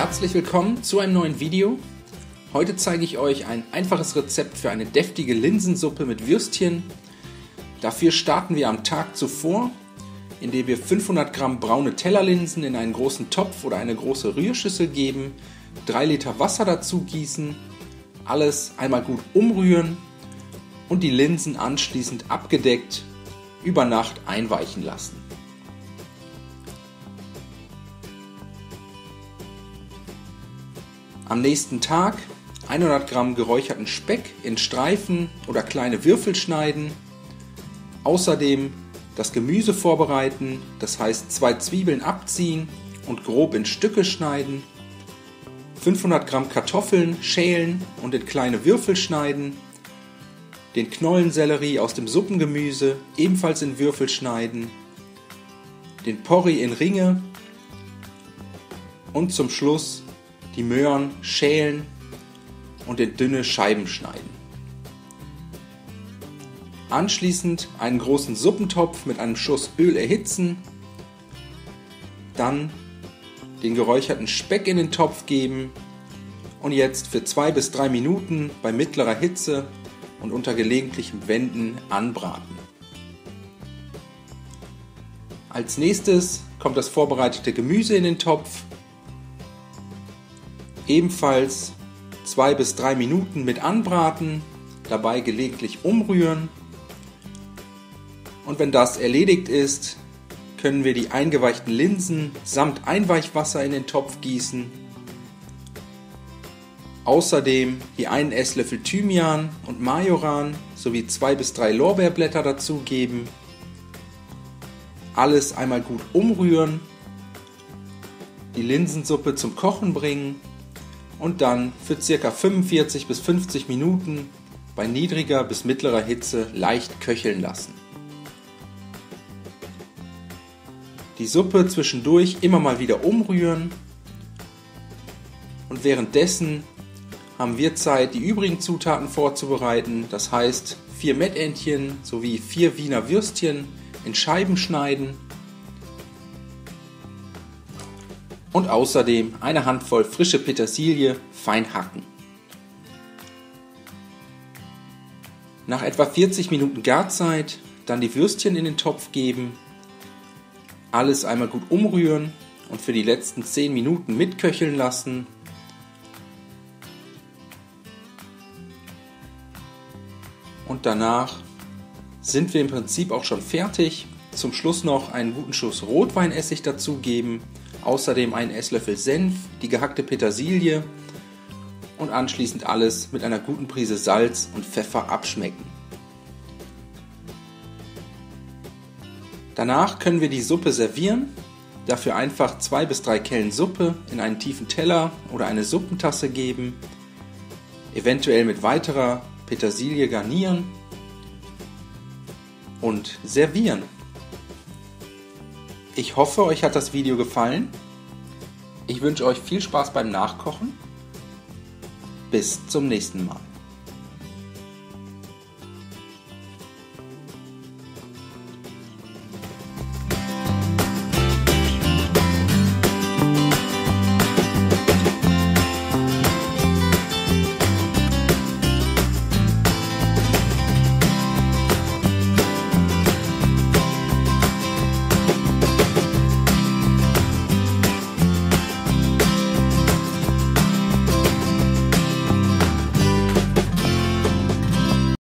Herzlich willkommen zu einem neuen Video. Heute zeige ich euch ein einfaches Rezept für eine deftige Linsensuppe mit Würstchen. Dafür starten wir am Tag zuvor, indem wir 500 Gramm braune Tellerlinsen in einen großen Topf oder eine große Rührschüssel geben, 3 Liter Wasser dazu gießen, alles einmal gut umrühren und die Linsen anschließend abgedeckt über Nacht einweichen lassen. Am nächsten Tag 100 Gramm geräucherten Speck in Streifen oder kleine Würfel schneiden. Außerdem das Gemüse vorbereiten, das heißt 2 Zwiebeln abziehen und grob in Stücke schneiden. 500 Gramm Kartoffeln schälen und in kleine Würfel schneiden. Den Knollensellerie aus dem Suppengemüse ebenfalls in Würfel schneiden. Den Porree in Ringe und zum Schluss die Möhren schälen und in dünne Scheiben schneiden. Anschließend einen großen Suppentopf mit einem Schuss Öl erhitzen, dann den geräucherten Speck in den Topf geben und jetzt für 2 bis 3 Minuten bei mittlerer Hitze und unter gelegentlichem Wenden anbraten. Als nächstes kommt das vorbereitete Gemüse in den Topf. Ebenfalls 2 bis 3 Minuten mit anbraten, dabei gelegentlich umrühren. Und wenn das erledigt ist, können wir die eingeweichten Linsen samt Einweichwasser in den Topf gießen. Außerdem die 1 Esslöffel Thymian und Majoran sowie 2 bis 3 Lorbeerblätter dazugeben. Alles einmal gut umrühren, die Linsensuppe zum Kochen bringen und dann für ca. 45 bis 50 Minuten bei niedriger bis mittlerer Hitze leicht köcheln lassen. Die Suppe zwischendurch immer mal wieder umrühren und währenddessen haben wir Zeit, die übrigen Zutaten vorzubereiten, das heißt 4 Mettentchen sowie 4 Wiener Würstchen in Scheiben schneiden und außerdem eine Handvoll frische Petersilie fein hacken. Nach etwa 40 Minuten Garzeit dann die Würstchen in den Topf geben, alles einmal gut umrühren und für die letzten 10 Minuten mitköcheln lassen. Und danach sind wir im Prinzip auch schon fertig. Zum Schluss noch einen guten Schuss Rotweinessig dazugeben, außerdem einen Esslöffel Senf, die gehackte Petersilie und anschließend alles mit einer guten Prise Salz und Pfeffer abschmecken. Danach können wir die Suppe servieren, dafür einfach 2 bis 3 Kellen Suppe in einen tiefen Teller oder eine Suppentasse geben, eventuell mit weiterer Petersilie garnieren und servieren. Ich hoffe, euch hat das Video gefallen. Ich wünsche euch viel Spaß beim Nachkochen. Bis zum nächsten Mal.